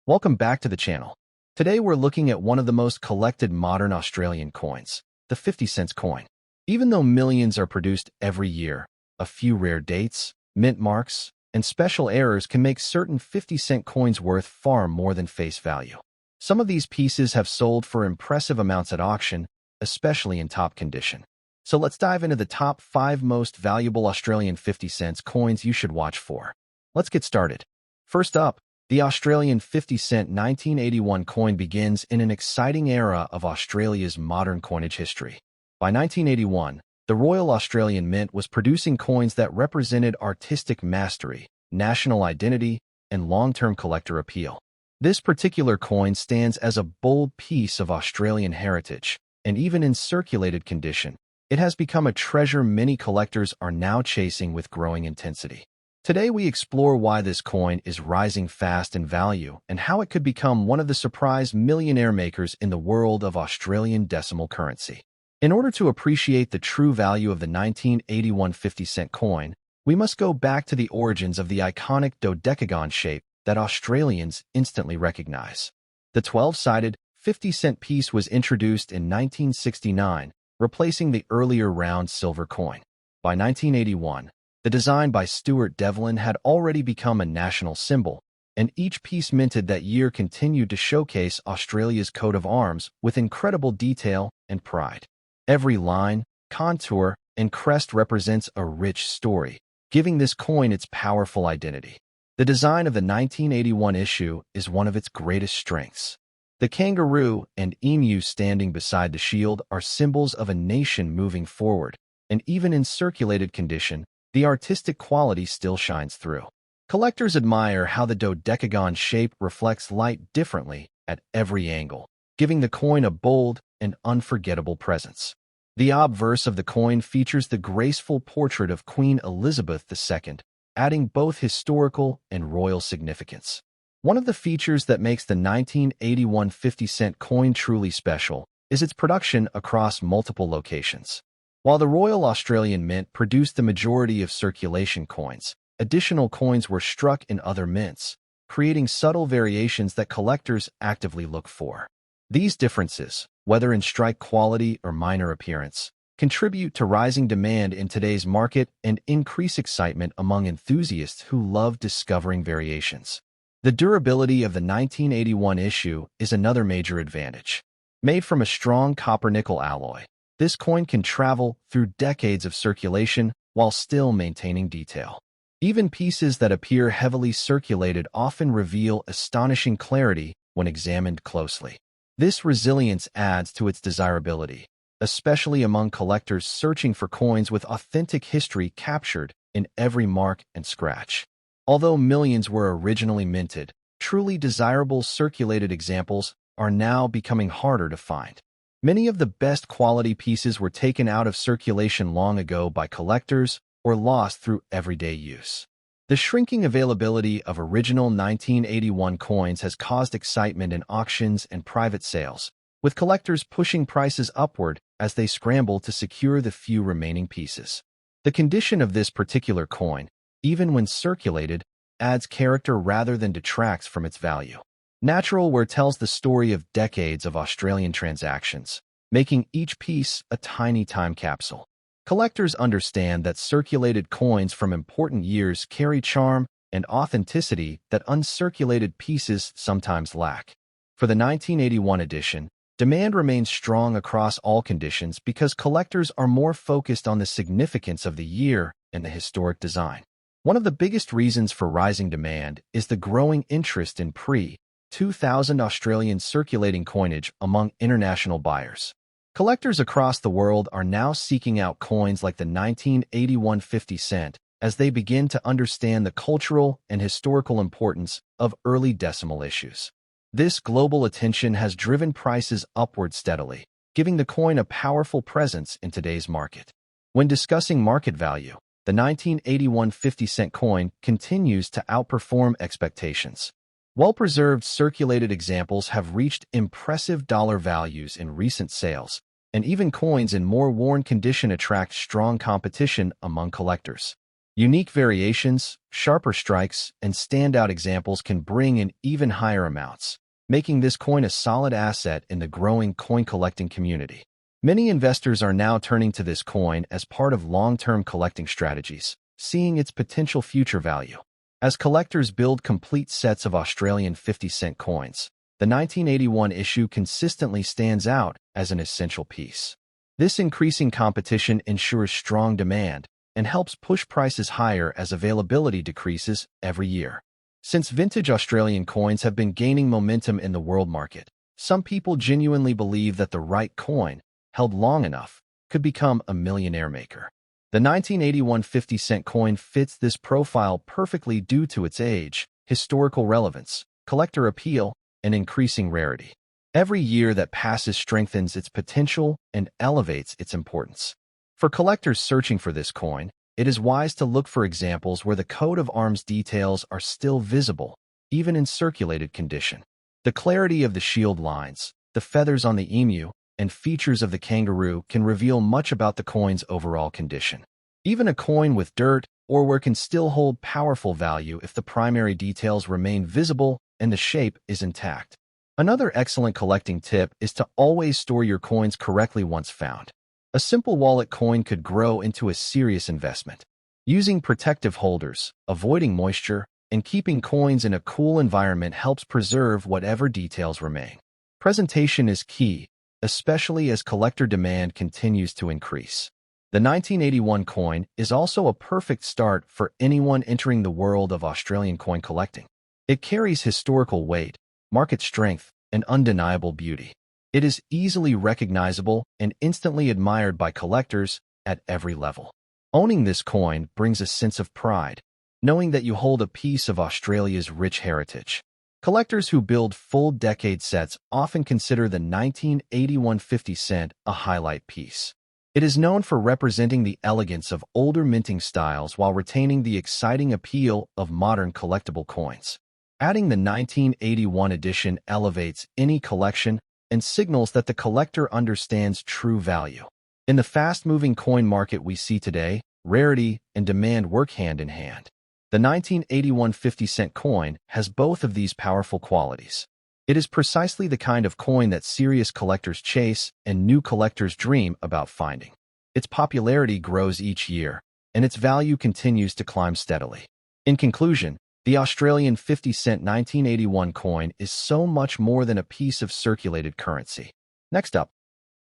Welcome back to the channel. Today we're looking at one of the most collected modern Australian coins, the 50-cent coin. Even though millions are produced every year, a few rare dates, mint marks, and special errors can make certain 50-cent coins worth far more than face value. Some of these pieces have sold for impressive amounts at auction, especially in top condition. So let's dive into the top 5 most valuable Australian 50-cent coins you should watch for. Let's get started. First up, the Australian 50-cent 1981 coin begins in an exciting era of Australia's modern coinage history. By 1981, the Royal Australian Mint was producing coins that represented artistic mastery, national identity, and long-term collector appeal. This particular coin stands as a bold piece of Australian heritage, and even in circulated condition, it has become a treasure many collectors are now chasing with growing intensity. Today we explore why this coin is rising fast in value and how it could become one of the surprise millionaire makers in the world of Australian decimal currency. In order to appreciate the true value of the 1981 50-cent coin, we must go back to the origins of the iconic dodecagon shape that Australians instantly recognize. The 12-sided 50-cent piece was introduced in 1969, replacing the earlier round silver coin. By 1981, the design by Stuart Devlin had already become a national symbol, and each piece minted that year continued to showcase Australia's coat of arms with incredible detail and pride. Every line, contour, and crest represents a rich story, giving this coin its powerful identity. The design of the 1981 issue is one of its greatest strengths. The kangaroo and emu standing beside the shield are symbols of a nation moving forward, and even in circulated condition, the artistic quality still shines through. Collectors admire how the dodecagon shape reflects light differently at every angle, giving the coin a bold and unforgettable presence. The obverse of the coin features the graceful portrait of Queen Elizabeth II, adding both historical and royal significance. One of the features that makes the 1981 50-cent coin truly special is its production across multiple locations. While the Royal Australian Mint produced the majority of circulation coins, additional coins were struck in other mints, creating subtle variations that collectors actively look for. These differences, whether in strike quality or minor appearance, contribute to rising demand in today's market and increase excitement among enthusiasts who love discovering variations. The durability of the 1981 issue is another major advantage. Made from a strong copper-nickel alloy, this coin can travel through decades of circulation while still maintaining detail. Even pieces that appear heavily circulated often reveal astonishing clarity when examined closely. This resilience adds to its desirability, especially among collectors searching for coins with authentic history captured in every mark and scratch. Although millions were originally minted, truly desirable circulated examples are now becoming harder to find. Many of the best quality pieces were taken out of circulation long ago by collectors or lost through everyday use. The shrinking availability of original 1981 coins has caused excitement in auctions and private sales, with collectors pushing prices upward as they scramble to secure the few remaining pieces. The condition of this particular coin, even when circulated, adds character rather than detracts from its value. Natural wear tells the story of decades of Australian transactions, making each piece a tiny time capsule. Collectors understand that circulated coins from important years carry charm and authenticity that uncirculated pieces sometimes lack. For the 1981 edition, demand remains strong across all conditions because collectors are more focused on the significance of the year and the historic design. One of the biggest reasons for rising demand is the growing interest in pre-2000 Australian circulating coinage among international buyers. Collectors across the world are now seeking out coins like the 1981 50-cent as they begin to understand the cultural and historical importance of early decimal issues. This global attention has driven prices upward steadily, giving the coin a powerful presence in today's market. When discussing market value, the 1981 50-cent coin continues to outperform expectations. Well-preserved circulated examples have reached impressive dollar values in recent sales, and even coins in more worn condition attract strong competition among collectors. Unique variations, sharper strikes, and standout examples can bring in even higher amounts, making this coin a solid asset in the growing coin collecting community. Many investors are now turning to this coin as part of long-term collecting strategies, seeing its potential future value. As collectors build complete sets of Australian 50-cent coins, the 1981 issue consistently stands out as an essential piece. This increasing competition ensures strong demand and helps push prices higher as availability decreases every year. Since vintage Australian coins have been gaining momentum in the world market, some people genuinely believe that the right coin, held long enough, could become a millionaire maker. The 1981 50-cent coin fits this profile perfectly due to its age, historical relevance, collector appeal, and increasing rarity. Every year that passes strengthens its potential and elevates its importance. For collectors searching for this coin, it is wise to look for examples where the coat of arms details are still visible, even in circulated condition. The clarity of the shield lines, the feathers on the emu, and features of the kangaroo can reveal much about the coin's overall condition. Even a coin with dirt or wear can still hold powerful value if the primary details remain visible and the shape is intact. Another excellent collecting tip is to always store your coins correctly once found. A simple wallet coin could grow into a serious investment. Using protective holders, avoiding moisture, and keeping coins in a cool environment helps preserve whatever details remain. Presentation is key, especially as collector demand continues to increase. The 1981 coin is also a perfect start for anyone entering the world of Australian coin collecting. It carries historical weight, market strength, and undeniable beauty. It is easily recognizable and instantly admired by collectors at every level. Owning this coin brings a sense of pride, knowing that you hold a piece of Australia's rich heritage. Collectors who build full decade sets often consider the 1981 50 cent a highlight piece. It is known for representing the elegance of older minting styles while retaining the exciting appeal of modern collectible coins. Adding the 1981 edition elevates any collection and signals that the collector understands true value. In the fast-moving coin market we see today, rarity and demand work hand in hand. The 1981 50-cent coin has both of these powerful qualities. It is precisely the kind of coin that serious collectors chase and new collectors dream about finding. Its popularity grows each year, and its value continues to climb steadily. In conclusion, the Australian 50-cent 1981 coin is so much more than a piece of circulated currency. Next up,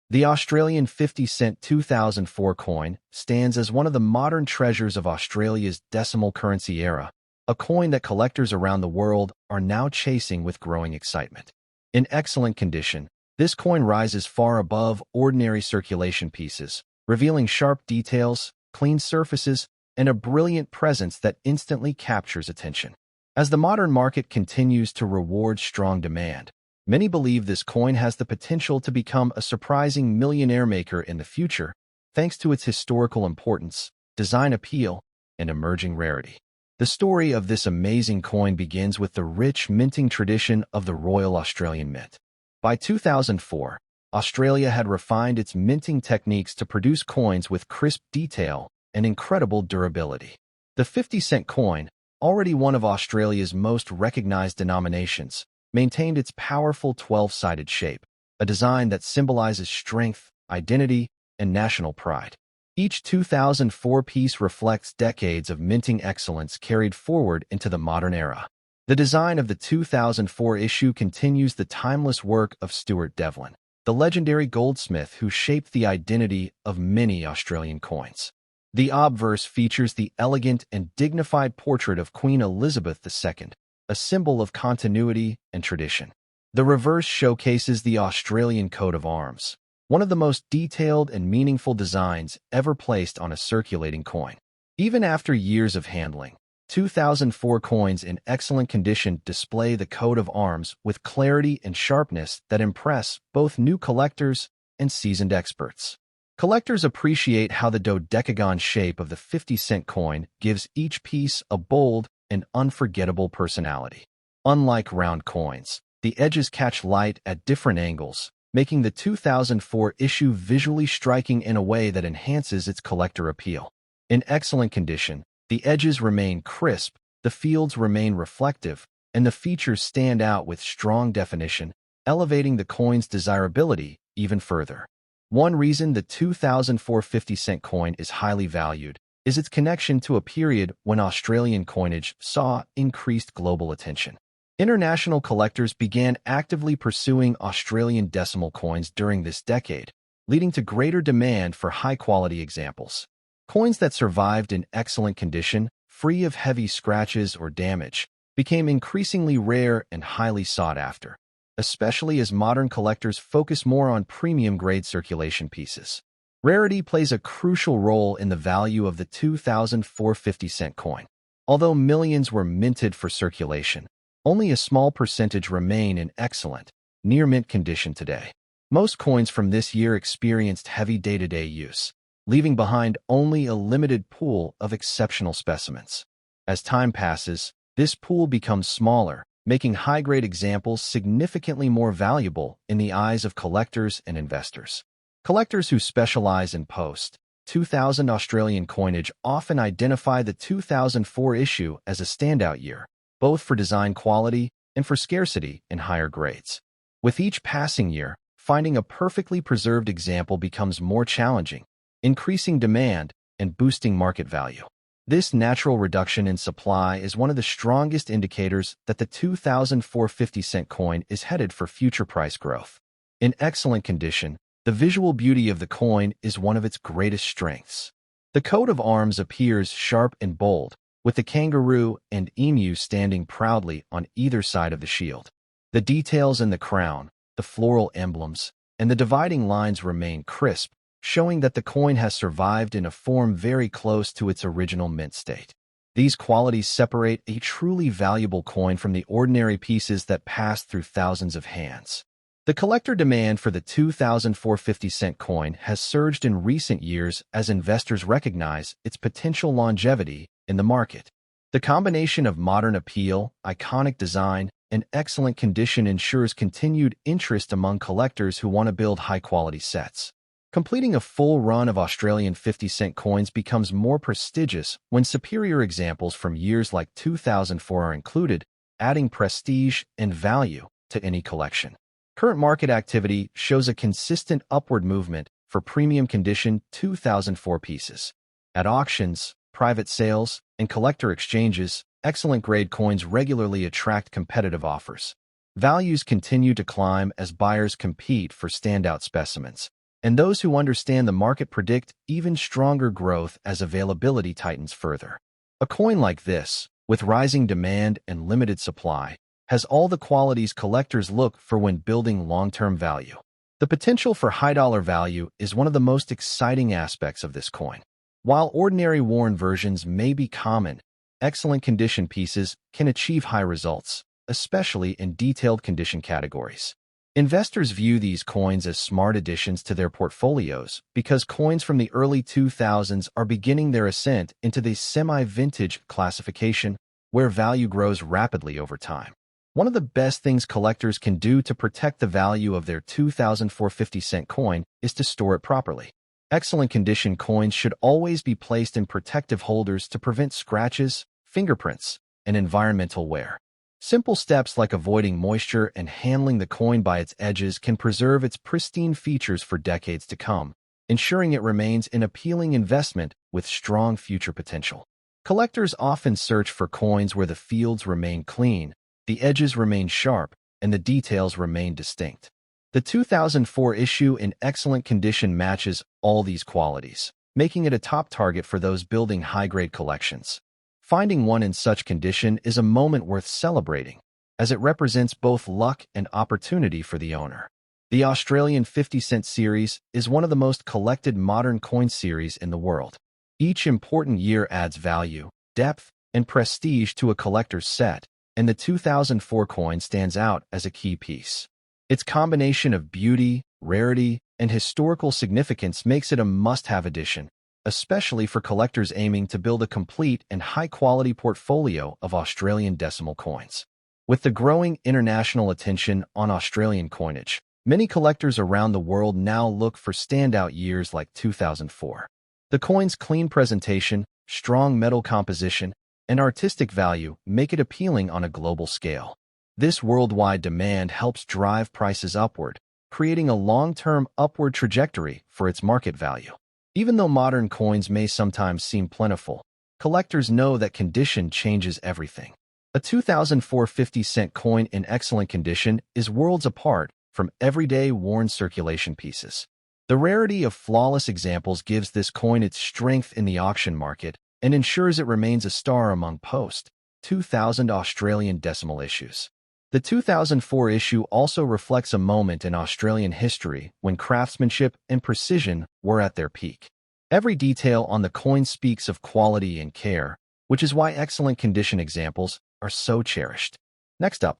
the Australian 50-cent 2004 coin stands as one of the modern treasures of Australia's decimal currency era, a coin that collectors around the world are now chasing with growing excitement. In excellent condition, this coin rises far above ordinary circulation pieces, revealing sharp details, clean surfaces, and a brilliant presence that instantly captures attention. As the modern market continues to reward strong demand, many believe this coin has the potential to become a surprising millionaire maker in the future, thanks to its historical importance, design appeal, and emerging rarity. The story of this amazing coin begins with the rich minting tradition of the Royal Australian Mint. By 2004, Australia had refined its minting techniques to produce coins with crisp detail and incredible durability. The 50-cent coin, already one of Australia's most recognized denominations, maintained its powerful 12-sided shape, a design that symbolizes strength, identity, and national pride. Each 2004 piece reflects decades of minting excellence carried forward into the modern era. The design of the 2004 issue continues the timeless work of Stuart Devlin, the legendary goldsmith who shaped the identity of many Australian coins. The obverse features the elegant and dignified portrait of Queen Elizabeth II, a symbol of continuity and tradition. The reverse showcases the Australian coat of arms, one of the most detailed and meaningful designs ever placed on a circulating coin. Even after years of handling, 2004 coins in excellent condition display the coat of arms with clarity and sharpness that impress both new collectors and seasoned experts. Collectors appreciate how the dodecagon shape of the 50-cent coin gives each piece a bold and unforgettable personality. Unlike round coins, the edges catch light at different angles, making the 2004 issue visually striking in a way that enhances its collector appeal. In excellent condition, The edges remain crisp, the fields remain reflective, and the features stand out with strong definition, elevating the coin's desirability even further. One reason the 2004 50-cent coin is highly valued is its connection to a period when Australian coinage saw increased global attention. International collectors began actively pursuing Australian decimal coins during this decade, leading to greater demand for high-quality examples. Coins that survived in excellent condition, free of heavy scratches or damage, became increasingly rare and highly sought after, especially as modern collectors focus more on premium-grade circulation pieces. Rarity plays a crucial role in the value of the 2004 50-cent coin. Although millions were minted for circulation, only a small percentage remain in excellent, near-mint condition today. Most coins from this year experienced heavy day-to-day use, leaving behind only a limited pool of exceptional specimens. As time passes, this pool becomes smaller, making high-grade examples significantly more valuable in the eyes of collectors and investors. Collectors who specialize in post-2000 Australian coinage often identify the 2004 issue as a standout year, both for design quality and for scarcity in higher grades. With each passing year, finding a perfectly preserved example becomes more challenging, increasing demand and boosting market value. This natural reduction in supply is one of the strongest indicators that the 2004 50-cent coin is headed for future price growth. In excellent condition, the visual beauty of the coin is one of its greatest strengths. The coat of arms appears sharp and bold, with the kangaroo and emu standing proudly on either side of the shield. The details in the crown, the floral emblems, and the dividing lines remain crisp, showing that the coin has survived in a form very close to its original mint state. These qualities separate a truly valuable coin from the ordinary pieces that pass through thousands of hands. The collector demand for the 2004 50-cent coin has surged in recent years as investors recognize its potential longevity in the market. The combination of modern appeal, iconic design, and excellent condition ensures continued interest among collectors who want to build high-quality sets. Completing a full run of Australian 50-cent coins becomes more prestigious when superior examples from years like 2004 are included, adding prestige and value to any collection. Current market activity shows a consistent upward movement for premium condition 2004 pieces. At auctions, private sales, and collector exchanges, excellent grade coins regularly attract competitive offers. Values continue to climb as buyers compete for standout specimens, and those who understand the market predict even stronger growth as availability tightens further. A coin like this, with rising demand and limited supply, has all the qualities collectors look for when building long-term value. The potential for high-dollar value is one of the most exciting aspects of this coin. While ordinary worn versions may be common, excellent condition pieces can achieve high results, especially in detailed condition categories. Investors view these coins as smart additions to their portfolios because coins from the early 2000s are beginning their ascent into the semi-vintage classification, where value grows rapidly over time. One of the best things collectors can do to protect the value of their 2004 50-cent coin is to store it properly. Excellent condition coins should always be placed in protective holders to prevent scratches, fingerprints, and environmental wear. Simple steps like avoiding moisture and handling the coin by its edges can preserve its pristine features for decades to come, ensuring it remains an appealing investment with strong future potential. Collectors often search for coins where the fields remain clean, the edges remain sharp, and the details remain distinct. The 2004 issue in excellent condition matches all these qualities, making it a top target for those building high-grade collections. Finding one in such condition is a moment worth celebrating, as it represents both luck and opportunity for the owner. The Australian 50-cent series is one of the most collected modern coin series in the world. Each important year adds value, depth, and prestige to a collector's set, and the 2004 coin stands out as a key piece. Its combination of beauty, rarity, and historical significance makes it a must-have addition, especially for collectors aiming to build a complete and high-quality portfolio of Australian decimal coins. With the growing international attention on Australian coinage, many collectors around the world now look for standout years like 2004. The coin's clean presentation, strong metal composition, and artistic value make it appealing on a global scale. This worldwide demand helps drive prices upward, creating a long-term upward trajectory for its market value. Even though modern coins may sometimes seem plentiful, collectors know that condition changes everything. A 2004 50-cent coin in excellent condition is worlds apart from everyday worn circulation pieces. The rarity of flawless examples gives this coin its strength in the auction market and ensures it remains a star among post-2000 Australian decimal issues. The 2004 issue also reflects a moment in Australian history when craftsmanship and precision were at their peak. Every detail on the coin speaks of quality and care, which is why excellent condition examples are so cherished. Next up,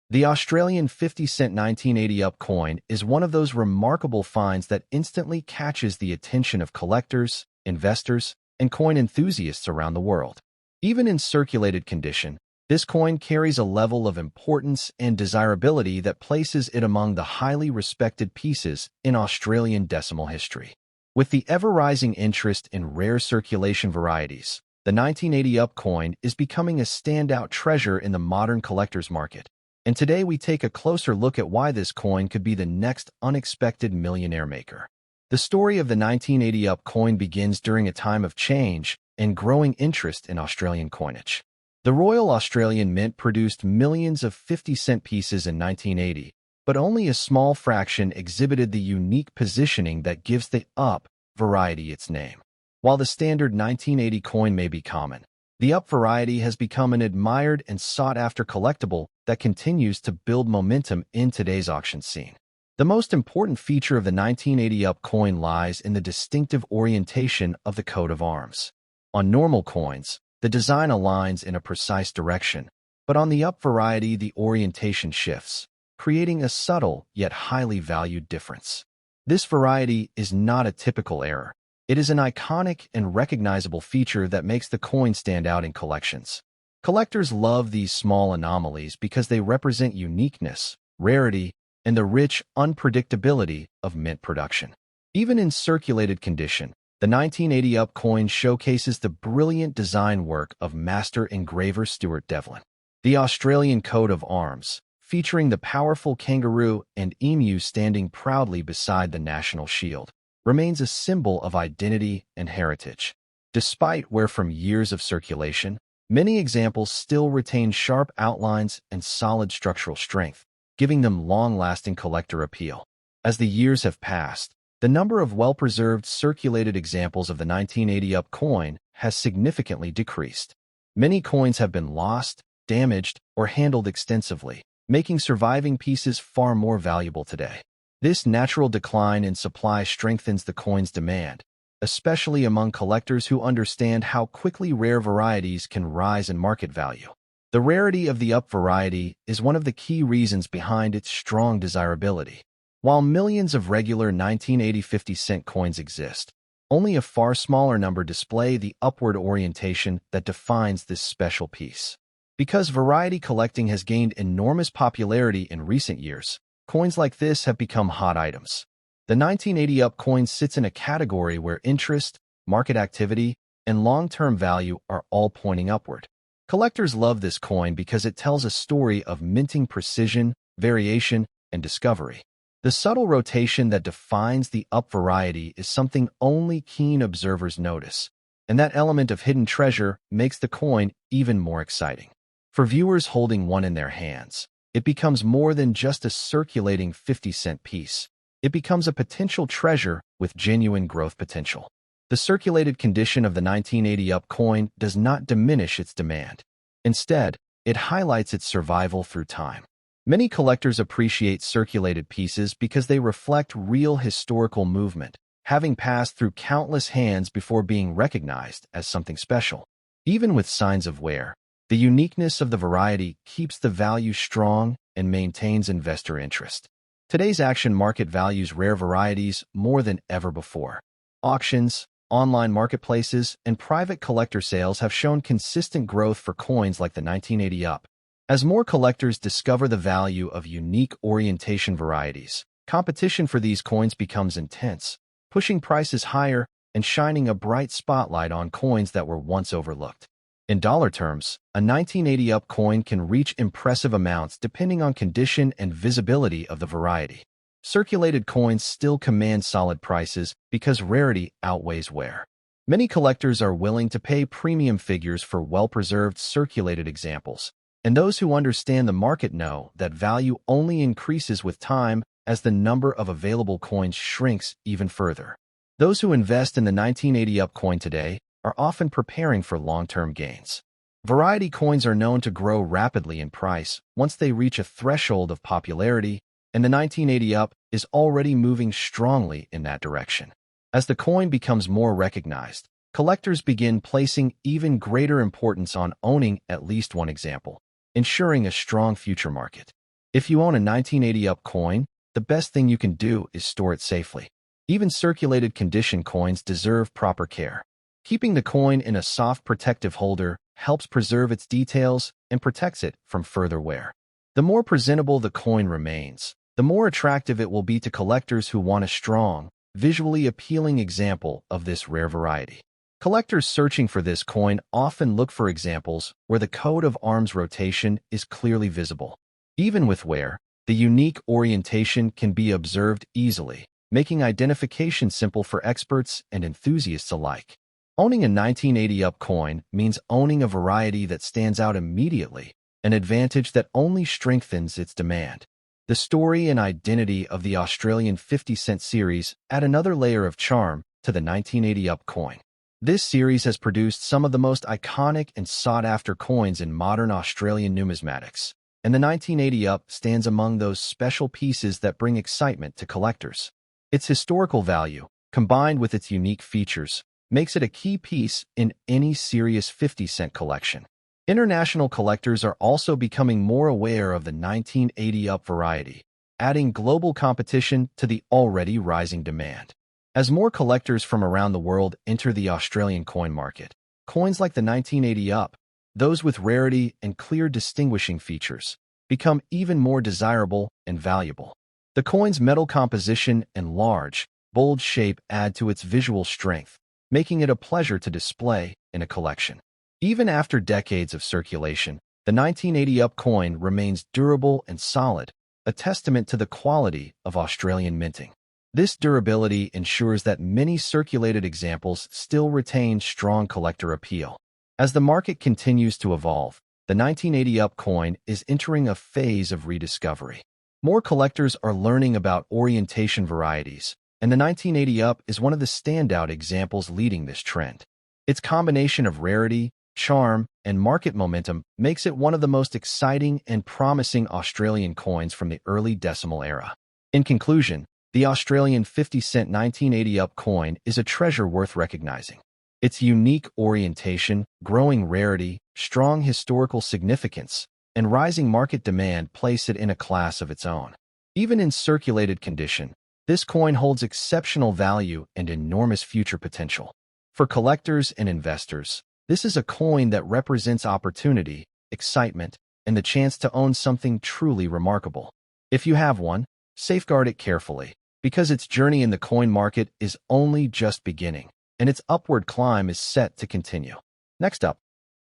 the Australian 50-cent 1980 up coin is one of those remarkable finds that instantly catches the attention of collectors, investors, and coin enthusiasts around the world. Even in circulated condition, this coin carries a level of importance and desirability that places it among the highly respected pieces in Australian decimal history. With the ever-rising interest in rare circulation varieties, the 1980 up coin is becoming a standout treasure in the modern collector's market. And today we take a closer look at why this coin could be the next unexpected millionaire maker. The story of the 1980 up coin begins during a time of change and growing interest in Australian coinage. The Royal Australian Mint produced millions of 50-cent pieces in 1980, but only a small fraction exhibited the unique positioning that gives the up variety its name. While the standard 1980 coin may be common, the up variety has become an admired and sought-after collectible that continues to build momentum in today's auction scene. The most important feature of the 1980 up coin lies in the distinctive orientation of the coat of arms. On normal coins, the design aligns in a precise direction, but on the up variety the orientation shifts, creating a subtle yet highly valued difference. This variety is not a typical error. It is an iconic and recognizable feature that makes the coin stand out in collections. Collectors love these small anomalies because they represent uniqueness, rarity, and the rich unpredictability of mint production. Even in circulated condition, the 1980 up coin showcases the brilliant design work of master engraver Stuart Devlin. The Australian coat of arms, featuring the powerful kangaroo and emu standing proudly beside the national shield, remains a symbol of identity and heritage. Despite wear from years of circulation, many examples still retain sharp outlines and solid structural strength, giving them long-lasting collector appeal. As the years have passed, the number of well-preserved circulated examples of the 1980 up coin has significantly decreased. Many coins have been lost, damaged, or handled extensively, making surviving pieces far more valuable today. This natural decline in supply strengthens the coin's demand, especially among collectors who understand how quickly rare varieties can rise in market value. The rarity of the up variety is one of the key reasons behind its strong desirability. While millions of regular 1980 50-cent coins exist, only a far smaller number display the upward orientation that defines this special piece. Because variety collecting has gained enormous popularity in recent years, coins like this have become hot items. The 1980 up coin sits in a category where interest, market activity, and long-term value are all pointing upward. Collectors love this coin because it tells a story of minting precision, variation, and discovery. The subtle rotation that defines the up variety is something only keen observers notice, and that element of hidden treasure makes the coin even more exciting. For viewers holding one in their hands, it becomes more than just a circulating 50-cent piece. It becomes a potential treasure with genuine growth potential. The circulated condition of the 1980 up coin does not diminish its demand. Instead, it highlights its survival through time. Many collectors appreciate circulated pieces because they reflect real historical movement, having passed through countless hands before being recognized as something special. Even with signs of wear, the uniqueness of the variety keeps the value strong and maintains investor interest. Today's auction market values rare varieties more than ever before. Auctions, online marketplaces, and private collector sales have shown consistent growth for coins like the 1980 up. As more collectors discover the value of unique orientation varieties, competition for these coins becomes intense, pushing prices higher and shining a bright spotlight on coins that were once overlooked. In dollar terms, a 1980 up coin can reach impressive amounts depending on condition and visibility of the variety. Circulated coins still command solid prices because rarity outweighs wear. Many collectors are willing to pay premium figures for well-preserved circulated examples, and those who understand the market know that value only increases with time as the number of available coins shrinks even further. Those who invest in the 1980 up coin today are often preparing for long-term gains. Variety coins are known to grow rapidly in price once they reach a threshold of popularity, and the 1980 up is already moving strongly in that direction. As the coin becomes more recognized, collectors begin placing even greater importance on owning at least one example, ensuring a strong future market. If you own a 1980 up coin, the best thing you can do is store it safely. Even circulated condition coins deserve proper care. Keeping the coin in a soft protective holder helps preserve its details and protects it from further wear. The more presentable the coin remains, the more attractive it will be to collectors who want a strong, visually appealing example of this rare variety. Collectors searching for this coin often look for examples where the coat of arms rotation is clearly visible. Even with wear, the unique orientation can be observed easily, making identification simple for experts and enthusiasts alike. Owning a 1980 up coin means owning a variety that stands out immediately, an advantage that only strengthens its demand. The story and identity of the Australian 50-cent series add another layer of charm to the 1980 up coin. This series has produced some of the most iconic and sought-after coins in modern Australian numismatics, and the 1980 up stands among those special pieces that bring excitement to collectors. Its historical value, combined with its unique features, makes it a key piece in any serious 50-cent collection. International collectors are also becoming more aware of the 1980 up variety, adding global competition to the already rising demand. As more collectors from around the world enter the Australian coin market, coins like the 1980 up, those with rarity and clear distinguishing features, become even more desirable and valuable. The coin's metal composition and large, bold shape add to its visual strength, making it a pleasure to display in a collection. Even after decades of circulation, the 1980 up coin remains durable and solid, a testament to the quality of Australian minting. This durability ensures that many circulated examples still retain strong collector appeal. As the market continues to evolve, the 1980 up coin is entering a phase of rediscovery. More collectors are learning about orientation varieties, and the 1980 up is one of the standout examples leading this trend. Its combination of rarity, charm, and market momentum makes it one of the most exciting and promising Australian coins from the early decimal era. In conclusion, the Australian 50-cent 1980 up coin is a treasure worth recognizing. Its unique orientation, growing rarity, strong historical significance, and rising market demand place it in a class of its own. Even in circulated condition, this coin holds exceptional value and enormous future potential. For collectors and investors, this is a coin that represents opportunity, excitement, and the chance to own something truly remarkable. If you have one, safeguard it carefully, because its journey in the coin market is only just beginning, and its upward climb is set to continue. Next up,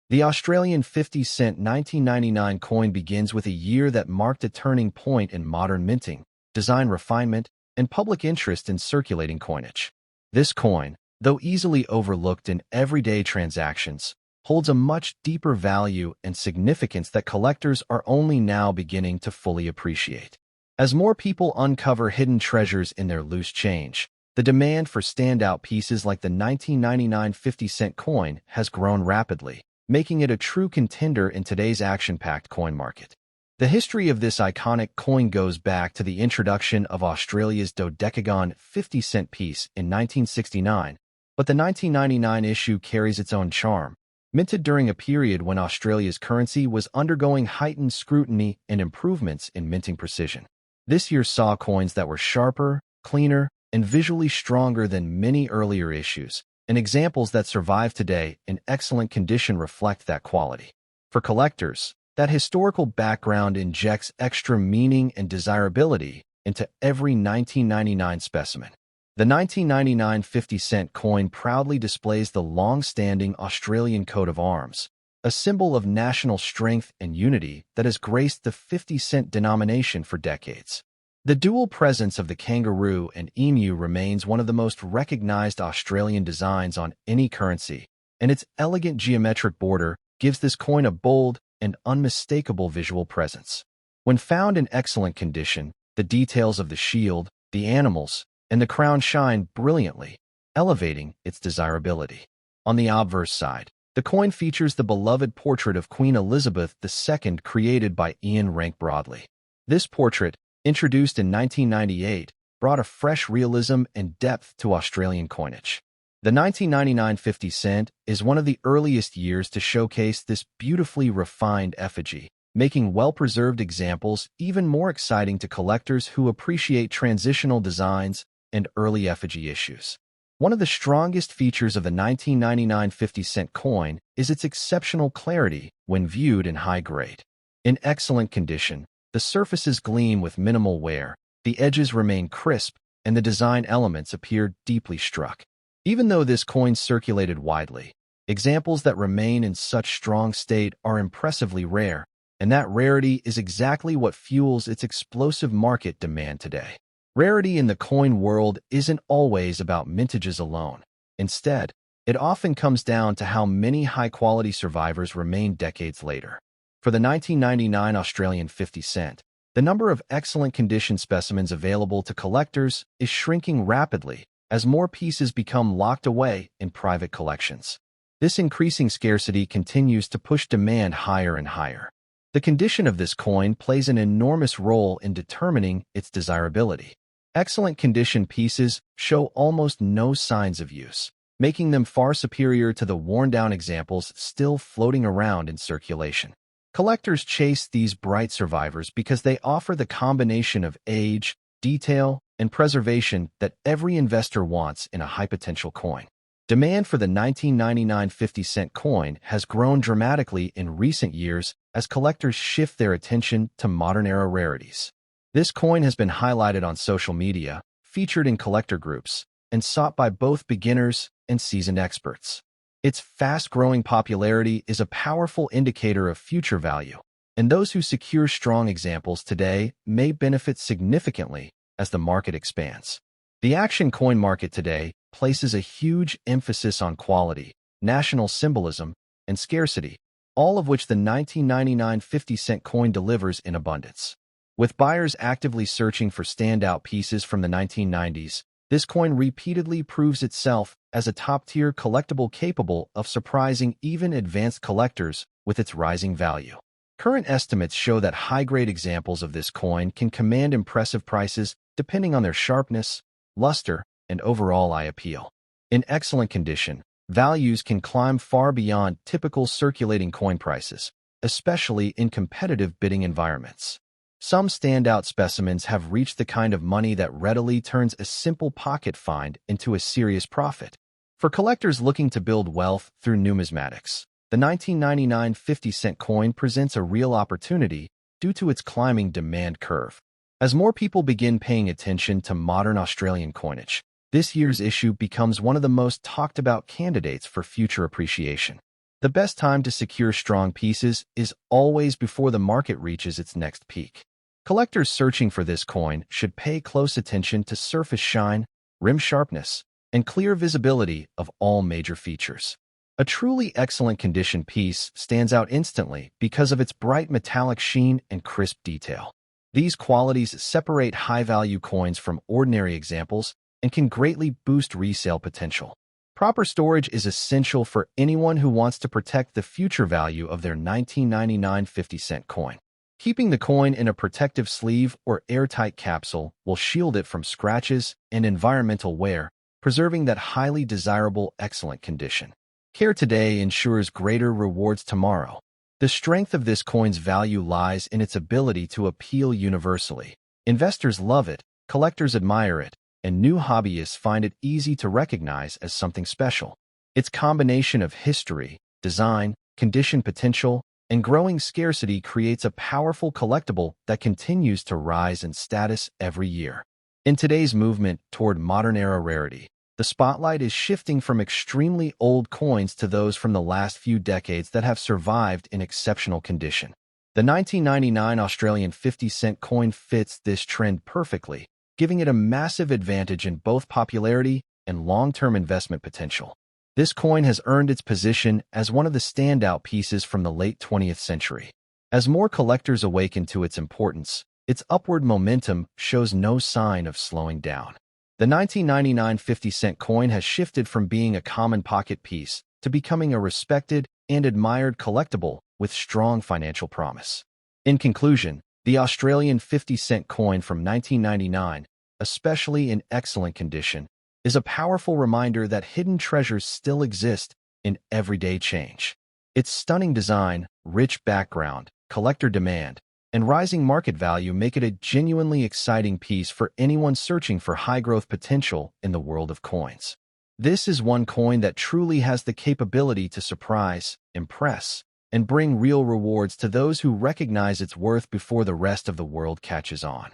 the Australian 50-cent 1999 coin begins with a year that marked a turning point in modern minting, design refinement, and public interest in circulating coinage. This coin, though easily overlooked in everyday transactions, holds a much deeper value and significance that collectors are only now beginning to fully appreciate. As more people uncover hidden treasures in their loose change, the demand for standout pieces like the 1999 50-cent coin has grown rapidly, making it a true contender in today's action-packed coin market. The history of this iconic coin goes back to the introduction of Australia's dodecagon 50-cent piece in 1969, but the 1999 issue carries its own charm. Minted during a period when Australia's currency was undergoing heightened scrutiny and improvements in minting precision. This year saw coins that were sharper, cleaner, and visually stronger than many earlier issues, and examples that survive today in excellent condition reflect that quality. For collectors, that historical background injects extra meaning and desirability into every 1999 specimen. The 1999 50-cent coin proudly displays the long-standing Australian coat of arms, a symbol of national strength and unity that has graced the 50-cent denomination for decades. The dual presence of the kangaroo and emu remains one of the most recognized Australian designs on any currency, and its elegant geometric border gives this coin a bold and unmistakable visual presence. When found in excellent condition, the details of the shield, the animals, and the crown shine brilliantly, elevating its desirability. On the obverse side, the coin features the beloved portrait of Queen Elizabeth II created by Ian Rank Broadley. This portrait, introduced in 1998, brought a fresh realism and depth to Australian coinage. The 1999 50 cent is one of the earliest years to showcase this beautifully refined effigy, making well-preserved examples even more exciting to collectors who appreciate transitional designs and early effigy issues. One of the strongest features of the 1999 50-cent coin is its exceptional clarity when viewed in high grade. In excellent condition, the surfaces gleam with minimal wear, the edges remain crisp, and the design elements appear deeply struck. Even though this coin circulated widely, examples that remain in such strong state are impressively rare, and that rarity is exactly what fuels its explosive market demand today. Rarity in the coin world isn't always about mintages alone. Instead, it often comes down to how many high-quality survivors remain decades later. For the 1999 Australian 50 cent, the number of excellent condition specimens available to collectors is shrinking rapidly as more pieces become locked away in private collections. This increasing scarcity continues to push demand higher and higher. The condition of this coin plays an enormous role in determining its desirability. Excellent condition pieces show almost no signs of use, making them far superior to the worn-down examples still floating around in circulation. Collectors chase these bright survivors because they offer the combination of age, detail, and preservation that every investor wants in a high-potential coin. Demand for the 1999 50-cent coin has grown dramatically in recent years as collectors shift their attention to modern-era rarities. This coin has been highlighted on social media, featured in collector groups, and sought by both beginners and seasoned experts. Its fast-growing popularity is a powerful indicator of future value, and those who secure strong examples today may benefit significantly as the market expands. The action coin market today places a huge emphasis on quality, national symbolism, and scarcity, all of which the 1999 50-cent coin delivers in abundance. With buyers actively searching for standout pieces from the 1990s, this coin repeatedly proves itself as a top-tier collectible capable of surprising even advanced collectors with its rising value. Current estimates show that high-grade examples of this coin can command impressive prices depending on their sharpness, luster, and overall eye appeal. In excellent condition, values can climb far beyond typical circulating coin prices, especially in competitive bidding environments. Some standout specimens have reached the kind of money that readily turns a simple pocket find into a serious profit. For collectors looking to build wealth through numismatics, the 1999 50-cent coin presents a real opportunity due to its climbing demand curve. As more people begin paying attention to modern Australian coinage, this year's issue becomes one of the most talked-about candidates for future appreciation. The best time to secure strong pieces is always before the market reaches its next peak. Collectors searching for this coin should pay close attention to surface shine, rim sharpness, and clear visibility of all major features. A truly excellent condition piece stands out instantly because of its bright metallic sheen and crisp detail. These qualities separate high-value coins from ordinary examples and can greatly boost resale potential. Proper storage is essential for anyone who wants to protect the future value of their 1999 50-cent coin. Keeping the coin in a protective sleeve or airtight capsule will shield it from scratches and environmental wear, preserving that highly desirable, excellent condition. Care today ensures greater rewards tomorrow. The strength of this coin's value lies in its ability to appeal universally. Investors love it, collectors admire it, and new hobbyists find it easy to recognize as something special. Its combination of history, design, condition potential, and growing scarcity creates a powerful collectible that continues to rise in status every year. In today's movement toward modern-era rarity, the spotlight is shifting from extremely old coins to those from the last few decades that have survived in exceptional condition. The 1999 Australian 50-cent coin fits this trend perfectly, giving it a massive advantage in both popularity and long-term investment potential. This coin has earned its position as one of the standout pieces from the late 20th century. As more collectors awaken to its importance, its upward momentum shows no sign of slowing down. The 1999 50-cent coin has shifted from being a common pocket piece to becoming a respected and admired collectible with strong financial promise. In conclusion, the Australian 50-cent coin from 1999, especially in excellent condition, is a powerful reminder that hidden treasures still exist in everyday change. Its stunning design, rich background, collector demand, and rising market value make it a genuinely exciting piece for anyone searching for high-growth potential in the world of coins. This is one coin that truly has the capability to surprise, impress, and bring real rewards to those who recognize its worth before the rest of the world catches on.